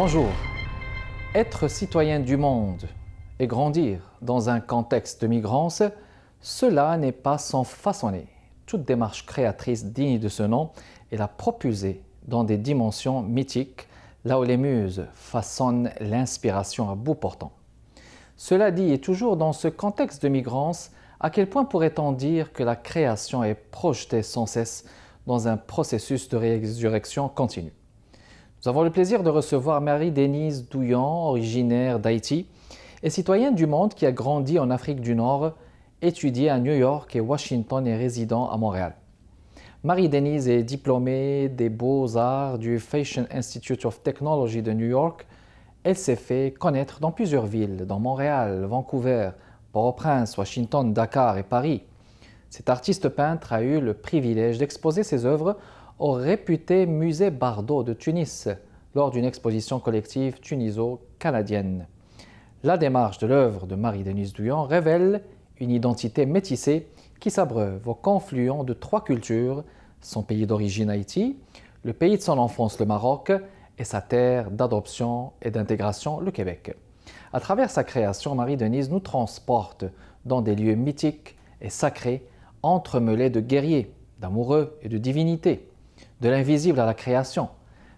Bonjour. Être citoyen du monde et grandir dans un contexte de migrance, cela n'est pas sans façonner. Toute démarche créatrice digne de ce nom est la propulser dans des dimensions mythiques, là où les muses façonnent l'inspiration à bout portant. Cela dit, et toujours dans ce contexte de migrance, à quel point pourrait-on dire que la création est projetée sans cesse dans un processus de résurrection continue? Nous avons le plaisir de recevoir Marie-Denise Douillan, originaire d'Haïti et citoyenne du monde qui a grandi en Afrique du Nord, étudié à New York et Washington et résident à Montréal. Marie-Denise est diplômée des Beaux-Arts du Fashion Institute of Technology de New York. Elle s'est fait connaître dans plusieurs villes, dans Montréal, Vancouver, Port-au-Prince, Washington, Dakar et Paris. Cet artiste peintre a eu le privilège d'exposer ses œuvres au réputé musée Bardot de Tunis lors d'une exposition collective tuniso-canadienne. La démarche de l'œuvre de Marie-Denise Douillan révèle une identité métissée qui s'abreuve au confluent de trois cultures, son pays d'origine Haïti, le pays de son enfance le Maroc et sa terre d'adoption et d'intégration le Québec. À travers sa création, Marie-Denise nous transporte dans des lieux mythiques et sacrés, entremêlés de guerriers, d'amoureux et de divinités. De l'invisible à la création,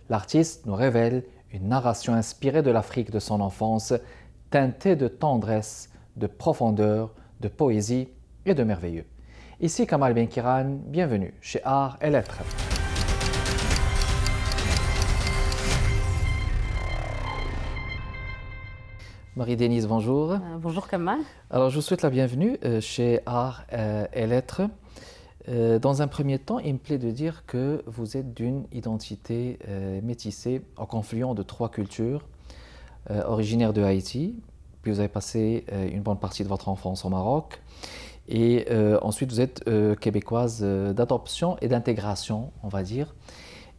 l'artiste nous révèle une narration inspirée de l'Afrique de son enfance, teintée de tendresse, de profondeur, de poésie et de merveilleux. Ici Kamal Benkiran, bienvenue chez Art et Lettres. Marie-Denise, bonjour. Bonjour Kamal. Alors je vous souhaite la bienvenue chez Art et Lettres. Dans un premier temps, il me plaît de dire que vous êtes d'une identité métissée au confluent de trois cultures, originaire de Haïti, puis vous avez passé une bonne partie de votre enfance au Maroc, et ensuite vous êtes québécoise d'adoption et d'intégration, on va dire.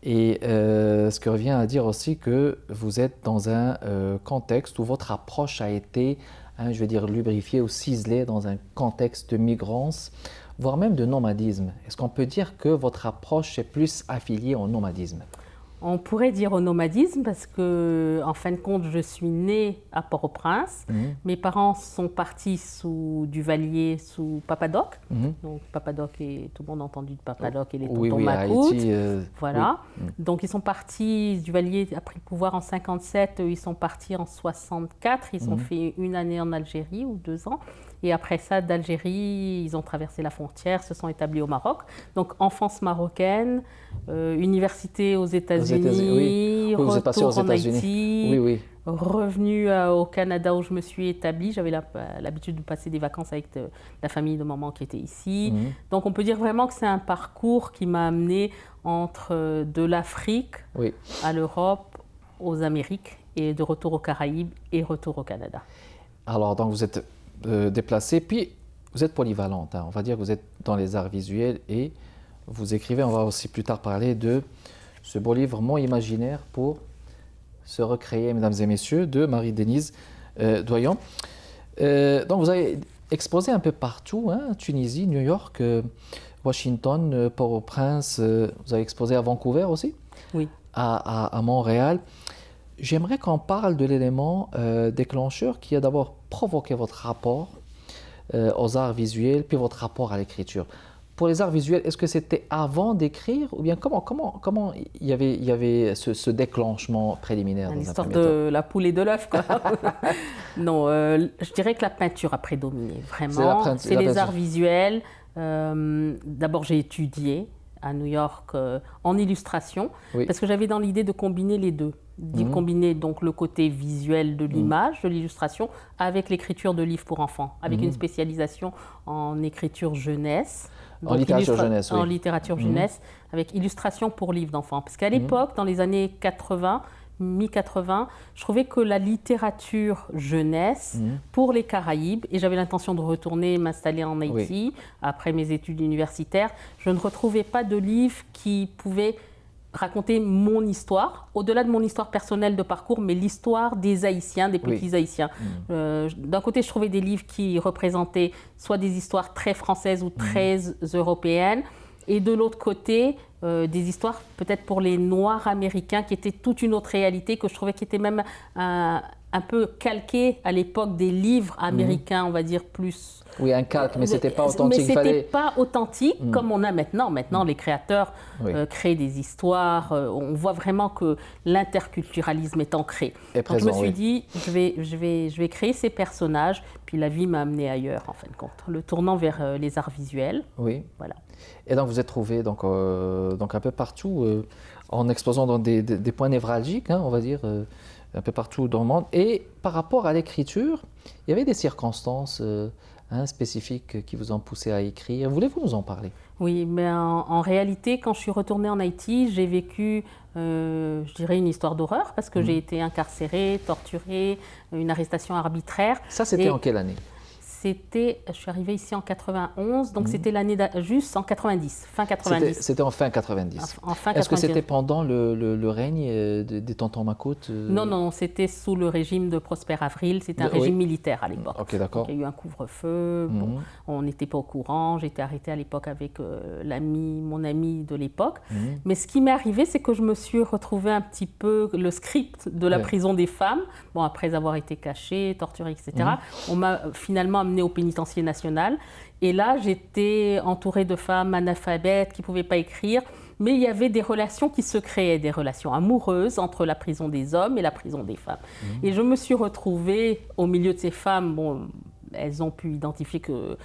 Et ce qui revient à dire aussi que vous êtes dans un contexte où votre approche a été, je vais dire, lubrifiée ou ciselée dans un contexte de migrance, voire même de nomadisme. Est-ce qu'on peut dire que votre approche est plus affiliée au nomadisme? On pourrait dire au nomadisme parce que, en fin de compte, je suis née à Port-au-Prince. Mes parents sont partis sous Duvalier, sous Papadoc. Donc Papadoc, et tout le monde a entendu de Papadoc et les tontons Macoutes. Voilà. Oui. Donc ils sont partis, Duvalier a pris le pouvoir en 57, ils sont partis en 64. Ils ont fait une année en Algérie ou 2 ans. Et après ça, d'Algérie, ils ont traversé la frontière, se sont établis au Maroc. Donc, enfance marocaine, université aux États-Unis, oui, vous êtes passé aux retour en États-Unis. Haïti, revenu au Canada où je me suis établie. J'avais l'habitude de passer des vacances avec la famille de maman qui était ici. Donc, on peut dire vraiment que c'est un parcours qui m'a amené entre de l'Afrique à l'Europe, aux Amériques, et de retour aux Caraïbes et retour au Canada. Alors, donc vous êtes déplacée, puis vous êtes polyvalente. On va dire que vous êtes dans les arts visuels et vous écrivez, on va aussi plus tard parler de ce beau livre « Mon imaginaire pour se recréer », mesdames et messieurs, de Marie-Denise Douillan. Donc vous avez exposé un peu partout, Tunisie, New York, Washington, Port-au-Prince, vous avez exposé à Vancouver aussi? Oui. À Montréal. J'aimerais qu'on parle de l'élément déclencheur qui a d'abord provoqué votre rapport aux arts visuels, puis votre rapport à l'écriture. Pour les arts visuels, est-ce que c'était avant d'écrire ou bien comment il y avait ce déclenchement préliminaire? L'histoire de la poule et de l'œuf, quoi. Non, je dirais que la peinture a prédominé, vraiment. C'est les arts visuels. D'abord, j'ai étudié à New York en illustration, parce que j'avais dans l'idée de combiner les deux. De combiner donc le côté visuel de l'image, de l'illustration, avec l'écriture de livres pour enfants, avec une spécialisation en écriture jeunesse. En littérature jeunesse, En littérature jeunesse, avec illustration pour livres d'enfants. Parce qu'à l'époque, dans les années 80, mi-80, je trouvais que la littérature jeunesse pour les Caraïbes, et j'avais l'intention de retourner m'installer en Haïti après mes études universitaires, je ne retrouvais pas de livre qui pouvait raconter mon histoire, au-delà de mon histoire personnelle de parcours, mais l'histoire des Haïtiens, des petits Haïtiens. D'un côté, je trouvais des livres qui représentaient soit des histoires très françaises ou très européennes, Et de l'autre côté, des histoires peut-être pour les Noirs américains qui étaient toute une autre réalité, que je trouvais qui était même un peu calquée à l'époque des livres américains, on va dire plus... Oui, un calque, mais ce n'était pas authentique. Mais ce n'était pas authentique comme on a maintenant. Maintenant, les créateurs créent des histoires. On voit vraiment que l'interculturalisme est ancré. Donc je me suis dit, je vais créer ces personnages, puis la vie m'a amené ailleurs, en fin de compte. Le tournant vers les arts visuels. Oui. Voilà. Et donc vous êtes trouvé donc un peu partout, en exposant dans des points névralgiques, hein, on va dire, un peu partout dans le monde. Et par rapport à l'écriture, il y avait des circonstances spécifiques qui vous ont poussé à écrire. Voulez-vous nous en parler? Oui, mais en réalité, quand je suis retournée en Haïti, j'ai vécu, je dirais, une histoire d'horreur parce que j'ai été incarcérée, torturée, une arrestation arbitraire. Ça, c'était en quelle année? Je suis arrivée ici en 91, donc c'était l'année juste en 90, fin 90. C'était en fin 90. En fin 90. Est-ce que c'était pendant le règne des tontons Macoute? Non, non, c'était sous le régime de Prosper Avril, c'était un régime militaire à l'époque. Ok, d'accord. Il y a eu un couvre-feu, bon, on n'était pas au courant, j'étais arrêtée à l'époque avec mon ami de l'époque. Mais ce qui m'est arrivé, c'est que je me suis retrouvée un petit peu le script de la prison des femmes, bon, après avoir été cachée, torturée, etc. On m'a finalement amenée au pénitencier national. Et là, j'étais entourée de femmes analphabètes qui ne pouvaient pas écrire, mais il y avait des relations qui se créaient, des relations amoureuses entre la prison des hommes et la prison des femmes. Et je me suis retrouvée au milieu de ces femmes. Bon, elles ont pu identifier que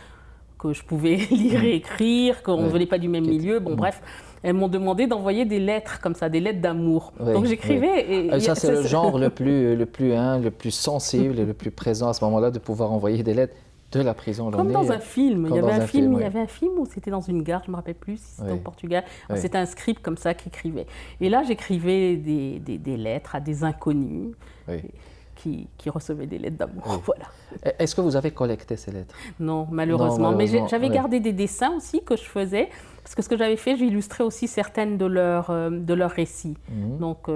je pouvais lire et écrire, qu'on ne venait pas du même milieu. Bon, bref, elles m'ont demandé d'envoyer des lettres comme ça, des lettres d'amour. Donc j'écrivais. Et ça, c'est le genre le plus sensible et le plus présent à ce moment-là, de pouvoir envoyer des lettres de la prison. Comme dans un film. Il y avait un film où c'était dans une gare, je ne me rappelle plus si c'était au Portugal. C'était un script comme ça qu'écrivait. Et là, j'écrivais des lettres à des inconnus. Qui recevaient des lettres d'amour. Voilà. Est-ce que vous avez collecté ces lettres? Non, malheureusement. Mais j'avais gardé des dessins aussi que je faisais. Parce que ce que j'avais fait, j'illustrais aussi certaines de leurs récits. Donc,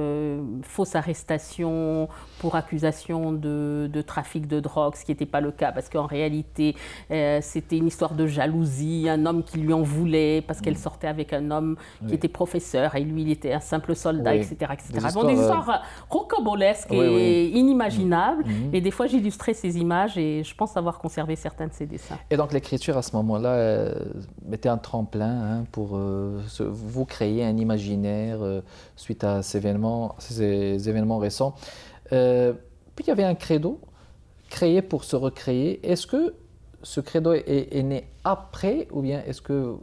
fausse arrestation pour accusation de trafic de drogue, ce qui n'était pas le cas. Parce qu'en réalité, c'était une histoire de jalousie, un homme qui lui en voulait parce qu'elle sortait avec un homme qui était professeur et lui, il était un simple soldat, etc. Des histoires rocambolesques et inimaginables. Et des fois, j'illustrais ces images et je pense avoir conservé certains de ces dessins. Et donc, l'écriture, à ce moment-là, était un tremplin pour vous créer un imaginaire suite à ces événements récents. Puis il y avait un credo, créé pour se recréer. Est-ce que ce credo est né après, ou bien est-ce que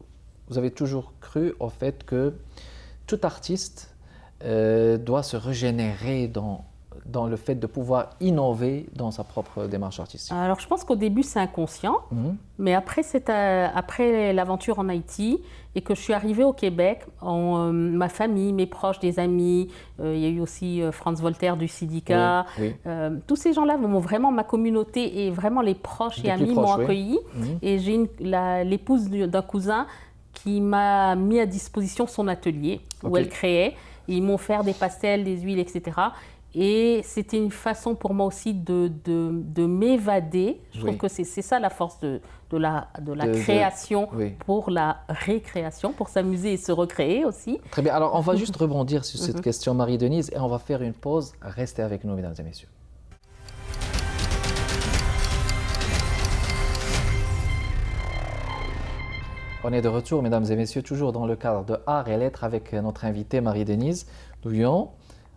vous avez toujours cru au fait que tout artiste doit se régénérer dans le fait de pouvoir innover dans sa propre démarche artistique? Alors, je pense qu'au début, c'est inconscient, mais après l'aventure en Haïti et que je suis arrivée au Québec, ma famille, mes proches, des amis, il y a eu aussi Franz Voltaire du Syndicat, tous ces gens-là, ma communauté et vraiment les proches et amis m'ont accueilli. Et j'ai l'épouse d'un cousin qui m'a mis à disposition son atelier où elle créait. Ils m'ont offert des pastels, des huiles, etc. Et c'était une façon pour moi aussi de m'évader. Je trouve que c'est ça la force de la création pour la récréation, pour s'amuser et se recréer aussi. Très bien. Alors, on va juste rebondir sur cette question, Marie-Denise, et on va faire une pause. Restez avec nous, mesdames et messieurs. On est de retour, mesdames et messieurs, toujours dans le cadre de Art et Lettres avec notre invitée Marie-Denise Douillon.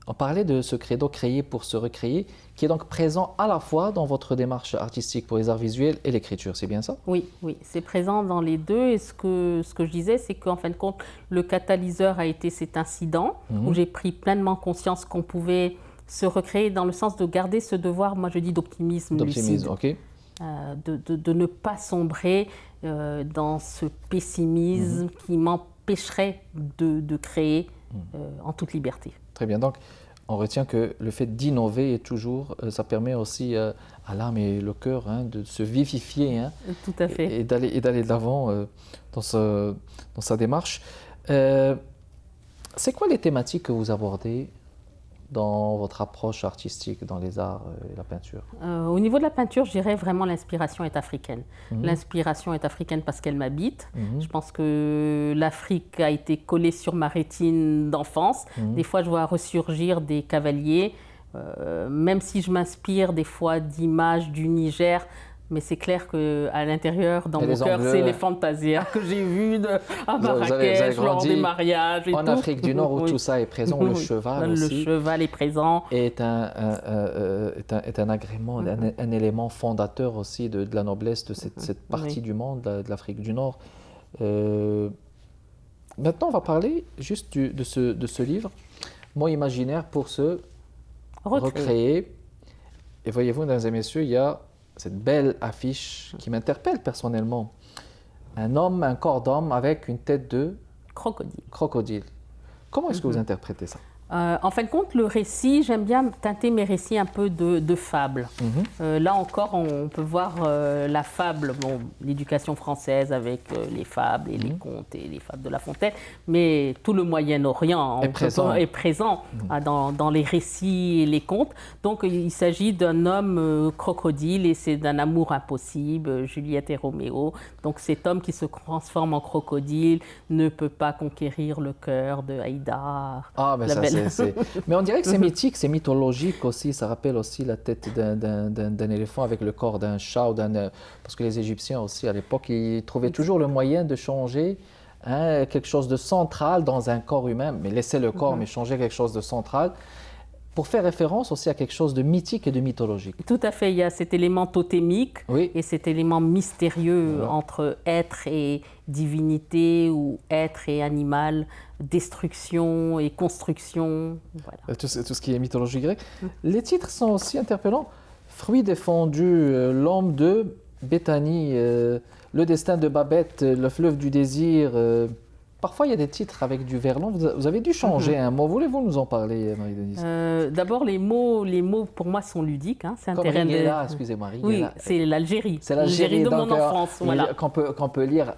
On parlait de ce credo créé pour se recréer, qui est donc présent à la fois dans votre démarche artistique pour les arts visuels et l'écriture, c'est bien ça? Oui, c'est présent dans les deux. Et ce que je disais, c'est qu'en fin de compte, le catalyseur a été cet incident où j'ai pris pleinement conscience qu'on pouvait se recréer dans le sens de garder ce devoir, moi je dis d'optimisme lucide. Ok. De ne pas sombrer dans ce pessimisme qui m'empêcherait de créer en toute liberté. Très bien, donc on retient que le fait d'innover est toujours, ça permet aussi à l'âme et le cœur de se vivifier Tout à fait. et d'aller de l'avant dans sa démarche. C'est quoi les thématiques que vous abordez dans votre approche artistique, dans les arts et la peinture? Au niveau de la peinture, je dirais vraiment l'inspiration est africaine. L'inspiration est africaine parce qu'elle m'habite. Je pense que l'Afrique a été collée sur ma rétine d'enfance. Des fois, je vois ressurgir des cavaliers, même si je m'inspire des fois d'images du Niger. Mais c'est clair qu'à l'intérieur, dans mon cœur, c'est les fantasias que j'ai vues à Marrakech, lors des mariages et en Afrique du Nord, où tout ça est présent, le cheval aussi. Le cheval est présent. Est un agrément, un élément fondateur aussi de la noblesse de cette partie du monde, de l'Afrique du Nord. Maintenant, on va parler juste de ce livre, Mots imaginaires pour se recréer. Et voyez-vous, mesdames et messieurs, il y a cette belle affiche qui m'interpelle personnellement. Un homme, un corps d'homme avec une tête de crocodile. Comment est-ce que vous interprétez ça? En fin de compte, le récit, j'aime bien teinter mes récits un peu de fable. Là encore, on peut voir la fable, l'éducation française avec les fables et les contes et les fables de La Fontaine, mais tout le Moyen-Orient est présent dans les récits et les contes. Donc, il s'agit d'un homme crocodile et c'est d'un amour impossible, Juliette et Roméo. Donc, cet homme qui se transforme en crocodile ne peut pas conquérir le cœur de Haïdar. Ah, mais ça, mais on dirait que c'est mythique, c'est mythologique aussi. Ça rappelle aussi la tête d'un éléphant avec le corps d'un chat ou parce que les Égyptiens aussi à l'époque, ils trouvaient toujours le moyen de changer quelque chose de central dans un corps humain, mais laisser le corps, mais changer quelque chose de central, pour faire référence aussi à quelque chose de mythique et de mythologique. Tout à fait, il y a cet élément totémique et cet élément mystérieux entre être et divinité ou être et animal, destruction et construction. Voilà. Tout ce qui est mythologie grecque. Les titres sont aussi interpellants. Fruit défendu, l'homme de Béthanie, le destin de Babette, le fleuve du désir. Parfois, il y a des titres avec du verlan. Vous avez dû changer un mot. Voulez-vous nous en parler, Marie-Denise? D'abord, les mots pour moi sont ludiques. C'est un terrain de... excusez-moi, Rigela. Oui, c'est l'Algérie. C'est l'Algérie de mon enfance. Voilà. Qu'on peut lire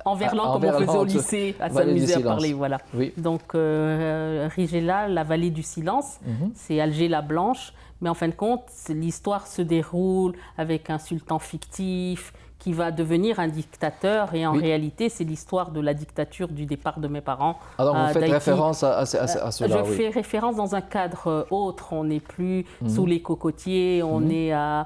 en verlan, comme on faisait au lycée, à s'amuser à parler. Voilà. Oui. Donc, Rigela, la vallée du silence, c'est Alger la Blanche. Mais en fin de compte, l'histoire se déroule avec un sultan fictif qui va devenir un dictateur. Et en réalité, c'est l'histoire de la dictature du départ de mes parents. Alors, vous faites référence à cela? Je fais référence dans un cadre autre. On n'est plus sous les cocotiers, on est à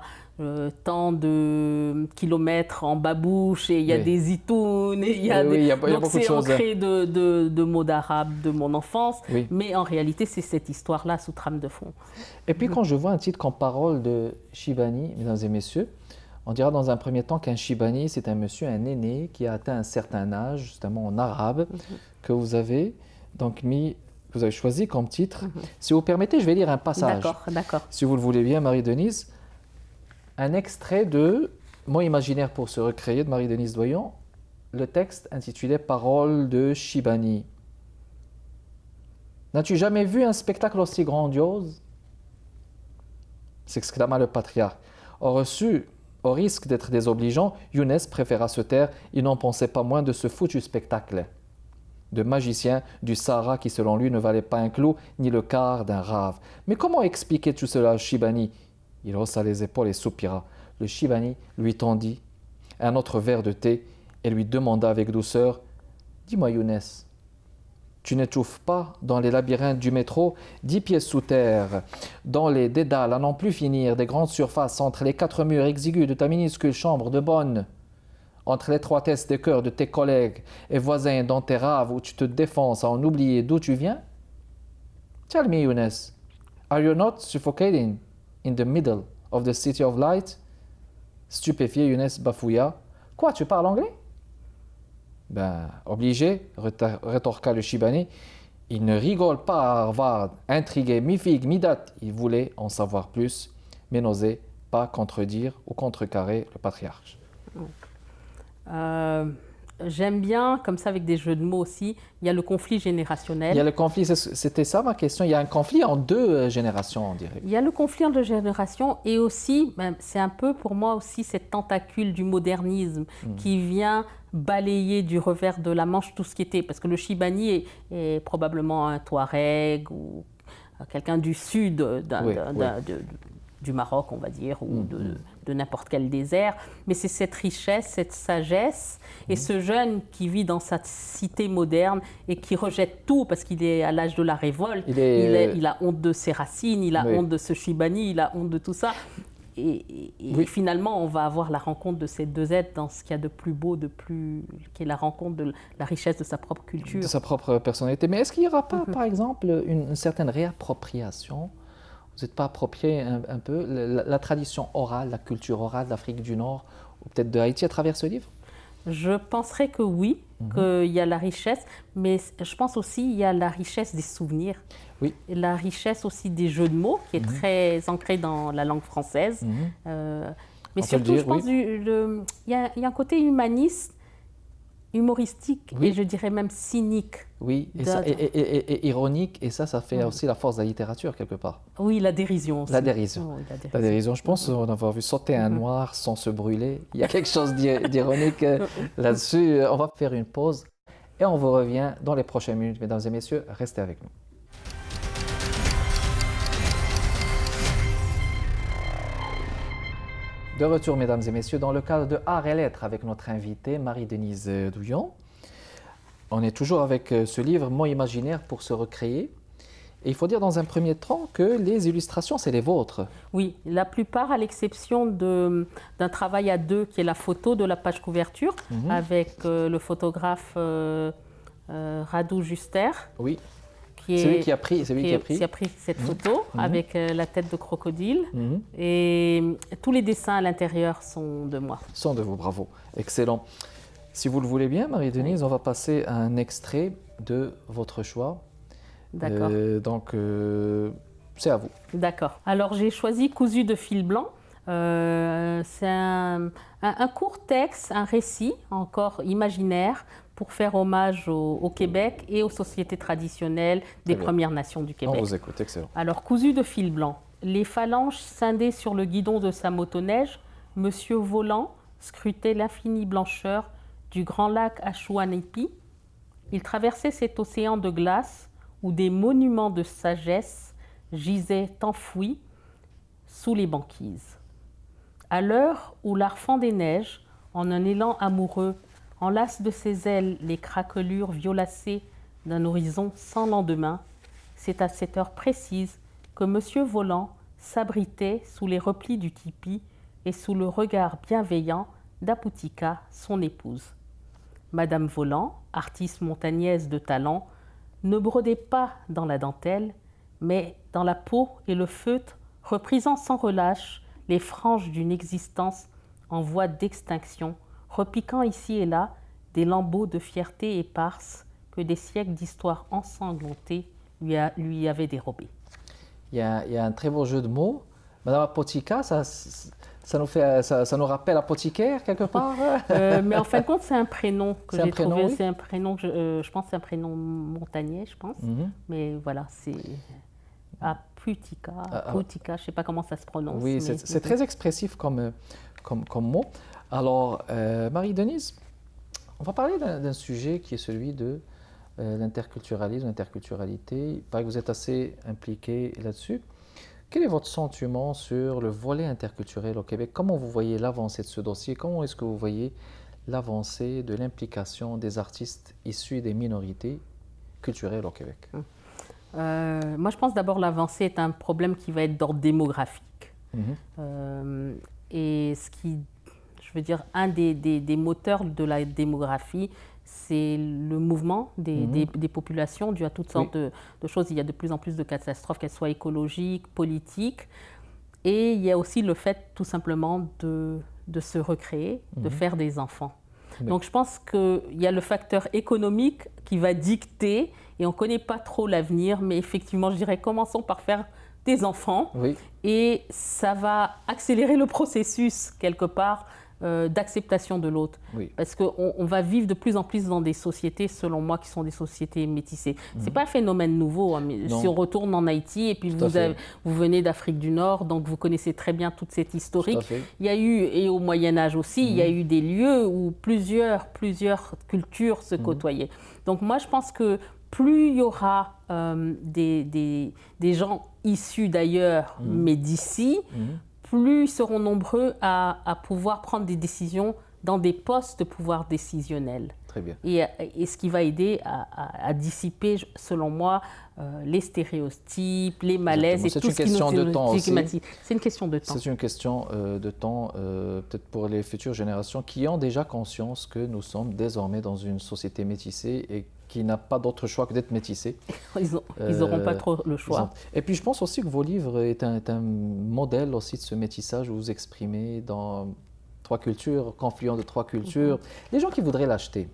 tant de kilomètres en babouche et il y a des itounes. Et il y a donc c'est ancré de mots d'arabe de mon enfance. Mais en réalité, c'est cette histoire-là sous trame de fond. Et puis, quand je vois un titre comme Parole de Shibani, mesdames et messieurs, on dira dans un premier temps qu'un Shibani, c'est un monsieur, un aîné qui a atteint un certain âge, justement en arabe, que vous avez donc que vous avez choisi comme titre. Si vous permettez, je vais lire un passage. D'accord. Si vous le voulez bien, Marie-Denise. Un extrait de Mots imaginaires pour se recréer de Marie-Denise Doyon, le texte intitulé Parole de Shibani. N'as-tu jamais vu un spectacle aussi grandiose? S'exclama le patriarche. Au risque d'être désobligeant, Younes préféra se taire. Il n'en pensait pas moins de ce foutu spectacle de magicien du Sahara qui, selon lui, ne valait pas un clou ni le quart d'un rave. Mais comment expliquer tout cela à Shibani? Il haussa les épaules et soupira. Le Shibani lui tendit un autre verre de thé et lui demanda avec douceur « Dis-moi, Younes, tu n'étouffes pas dans les labyrinthes du métro, 10 pieds sous terre, dans les dédales à n'en plus finir, des grandes surfaces entre les 4 murs exigus de ta minuscule chambre de bonne, entre l'étroitesse des cœurs de tes collègues et voisins dans tes raves où tu te défonces à en oublier d'où tu viens? Tell me, Younes, are you not suffocating in the middle of the city of light? Stupéfié, Younes bafouilla. Quoi, tu parles anglais? Ben, obligé, rétorqua le Shibani. Il ne rigole pas à Harvard, intrigué, mi-figue, mi-date. Il voulait en savoir plus, mais n'osait pas contredire ou contrecarrer le patriarche. J'aime bien, comme ça, avec des jeux de mots aussi, il y a le conflit générationnel. Il y a le conflit, c'était ça ma question. Il y a un conflit en 2 générations, on dirait. Il y a le conflit en 2 générations et aussi, c'est un peu pour moi aussi cette tentacule du modernisme qui vient balayer du revers de la manche tout ce qui était. Parce que le Shibani est probablement un Touareg ou quelqu'un du sud du Maroc, on va dire, ou de n'importe quel désert, mais c'est cette richesse, cette sagesse, et ce jeune qui vit dans sa cité moderne et qui rejette tout parce qu'il est à l'âge de la révolte, il a honte de ses racines, il a honte de ce Chibani, il a honte de tout ça. Et finalement, on va avoir la rencontre de ces deux êtres dans ce qu'il y a de plus beau, qui est la rencontre de la richesse de sa propre culture. De sa propre personnalité. Mais est-ce qu'il n'y aura pas, par exemple, une certaine réappropriation? Vous n'êtes pas approprié un peu la tradition orale, la culture orale d'Afrique du Nord, ou peut-être de Haïti à travers ce livre? Je penserais que oui, qu'il y a la richesse, mais je pense aussi qu'il y a la richesse des souvenirs. Oui. Et la richesse aussi des jeux de mots, qui est très ancrée dans la langue française. Mais surtout, je pense qu'il y a un côté humaniste, humoristique, et je dirais même cynique. Oui, et ironique, et ça fait aussi la force de la littérature, quelque part. Oui, la dérision aussi. La dérision. Oui, la dérision, je pense, on avoir vu sauter un noir sans se brûler. Il y a quelque chose d'ironique là-dessus. On va faire une pause, et on vous revient dans les prochaines minutes. Mesdames et messieurs, restez avec nous. De retour, mesdames et messieurs, dans le cadre de Arts et Lettres avec notre invitée Marie-Denise Douillon. On est toujours avec ce livre « Mots imaginaires pour se recréer ». Et il faut dire dans un premier temps que les illustrations, c'est les vôtres. Oui, la plupart, à l'exception d'un travail à deux qui est la photo de la page couverture avec le photographe Radou Juster. Oui. C'est lui qui a pris cette photo avec la tête de crocodile. Et tous les dessins à l'intérieur sont de moi. Sont de vous, bravo. Excellent. Si vous le voulez bien, Marie-Denise, on va passer à un extrait de votre choix. D'accord. Donc, c'est à vous. D'accord. Alors, j'ai choisi Cousu de fil blanc. C'est un court texte, un récit, encore imaginaire, pour faire hommage au Québec et aux sociétés traditionnelles des Premières Nations du Québec. On vous écoute, excellent. Alors, Cousu de fil blanc. Les phalanges scindées sur le guidon de sa motoneige, Monsieur Volant scrutait l'infinie blancheur du grand lac Ashuanipi. Il traversait cet océan de glace où des monuments de sagesse gisaient enfouis sous les banquises. À l'heure où l'arfan des neiges, en un élan amoureux, enlace de ses ailes les craquelures violacées d'un horizon sans lendemain, c'est à cette heure précise que Monsieur Volant s'abritait sous les replis du tipi et sous le regard bienveillant d'Aputika, son épouse. Madame Volant, artiste montagnaise de talent, ne brodait pas dans la dentelle, mais dans la peau et le feutre, reprisant sans relâche les franges d'une existence en voie d'extinction, repiquant ici et là des lambeaux de fierté éparse que des siècles d'histoire ensanglantée lui avaient dérobés. Il y a un très beau jeu de mots. Madame Apotika, ça nous rappelle apothicaire quelque part. Mais en fin de compte, c'est un prénom que j'ai trouvé. Oui. C'est un prénom que je pense, c'est un prénom montagnais, je pense. Mais voilà, c'est Aputika, je ne sais pas comment ça se prononce. Oui, c'est très expressif comme mot. Alors, Marie-Denise, on va parler d'un sujet qui est celui de l'interculturalisme, l'interculturalité. Il paraît que vous êtes assez impliqué là-dessus. Quel est votre sentiment sur le volet interculturel au Québec? Comment vous voyez l'avancée de ce dossier? Comment est-ce que vous voyez l'avancée de l'implication des artistes issus des minorités culturelles au Québec? Moi, je pense d'abord l'avancée est un problème qui va être d'ordre démographique. Et ce qui, je veux dire, un des moteurs de la démographie, c'est le mouvement des populations dû à toutes sortes de choses. Il y a de plus en plus de catastrophes, qu'elles soient écologiques, politiques. Et il y a aussi le fait, tout simplement, de se recréer, de faire des enfants. Donc, je pense qu'il y a le facteur économique qui va dicter, et on ne connaît pas trop l'avenir, mais effectivement, je dirais, commençons par faire des enfants. Et ça va accélérer le processus, quelque part, d'acceptation de l'autre. Parce qu'on va vivre de plus en plus dans des sociétés, selon moi, qui sont des sociétés métissées. Ce n'est pas un phénomène nouveau. Hein, mais si on retourne en Haïti, et puis vous venez d'Afrique du Nord, donc vous connaissez très bien toute cette historique. Il y a eu, et au Moyen-Âge aussi, il y a eu des lieux où plusieurs cultures se côtoyaient. Donc moi, je pense que plus il y aura des gens issus d'ailleurs, mais d'ici, plus ils seront nombreux à pouvoir prendre des décisions dans des postes de pouvoir décisionnel. Très bien. Et ce qui va aider à dissiper, selon moi, les stéréotypes, les malaises. Exactement. Et tout ce qui nous stigmatise. C'est une question de temps. C'est une question de temps, peut-être pour les futures générations qui ont déjà conscience que nous sommes désormais dans une société métissée et qui n'a pas d'autre choix que d'être métissée. Ils n'auront pas trop le choix. Et puis je pense aussi que vos livres est un modèle aussi de ce métissage où vous exprimez dans trois cultures, confluent de trois cultures. Les gens qui voudraient l'acheter.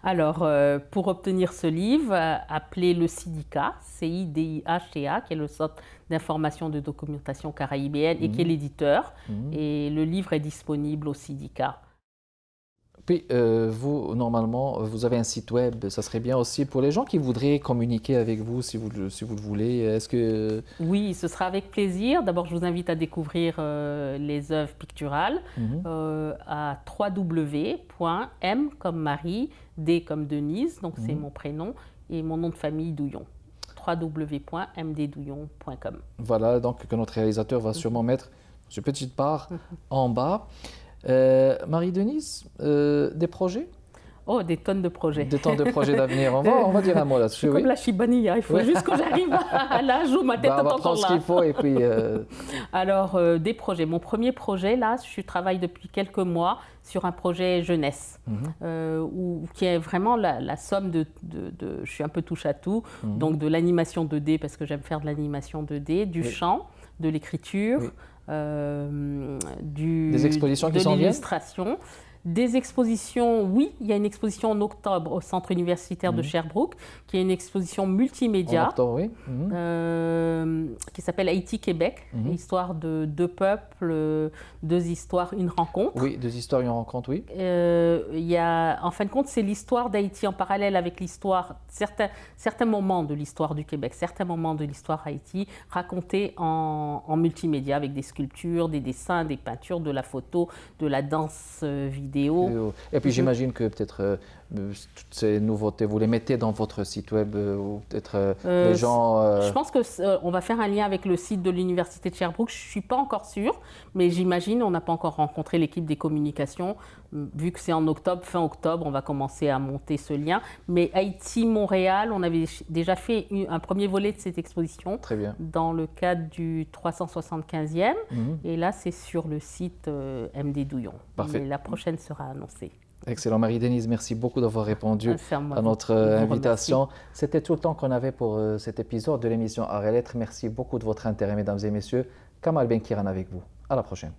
Alors, pour obtenir ce livre, appelez le CIDICA, CIDIHTA, qui est le Centre d'information de documentation caraïbéenne et qui est l'éditeur. Et le livre est disponible au CIDICA. Puis, vous, normalement, vous avez un site web. Ça serait bien aussi pour les gens qui voudraient communiquer avec vous, si vous le voulez. Est-ce que... Oui, ce sera avec plaisir. D'abord, je vous invite à découvrir les œuvres picturales à www.m comme Marie, D comme Denise, donc c'est mon prénom, et mon nom de famille Douillon. www.mddouillon.com. Voilà, donc que notre réalisateur va sûrement mettre cette petite barre en bas. Marie-Denise, des projets? Oh, des tonnes de projets. Des tonnes de projets d'avenir. On va dire un mot là-dessus. Comme la Chibania, il faut juste que j'arrive à l'âge où ma tête est encore là. On va prendre ce qu'il faut et puis... Alors, des projets. Mon premier projet, là, je travaille depuis quelques mois sur un projet jeunesse, qui est vraiment la somme de... Je suis un peu touche à tout, donc de l'animation 2D, parce que j'aime faire de l'animation 2D, du chant, de l'écriture, des expositions qui s'en viennent, de l'illustration. Des expositions, oui, il y a une exposition en octobre au Centre universitaire de Sherbrooke, qui est une exposition multimédia, en octobre, oui. qui s'appelle Haïti-Québec, histoire de deux peuples, deux histoires, une rencontre. Oui, deux histoires, une rencontre, oui. Il y a, en fin de compte, c'est l'histoire d'Haïti en parallèle avec l'histoire, certains moments de l'histoire du Québec, certains moments de l'histoire Haïti, racontés en multimédia avec des sculptures, des dessins, des peintures, de la photo, de la danse vidéo. Et puis j'imagine que peut-être toutes ces nouveautés, vous les mettez dans votre site web ou peut-être les gens... Je pense qu'on va faire un lien avec le site de l'Université de Sherbrooke. Je ne suis pas encore sûre, mais j'imagine, on n'a pas encore rencontré l'équipe des communications. Vu que c'est en octobre, fin octobre, on va commencer à monter ce lien. Mais Haïti-Montréal, on avait déjà fait un premier volet de cette exposition. Très bien. Dans le cadre du 375e. Et là, c'est sur le site MD Douillon. Parfait. Mais la prochaine sera annoncée. Excellent. Marie-Denise, merci beaucoup d'avoir répondu à notre invitation. C'était tout le temps qu'on avait pour cet épisode de l'émission Arts et Lettres. Merci beaucoup de votre intérêt, mesdames et messieurs. Kamal Benkiran avec vous. À la prochaine.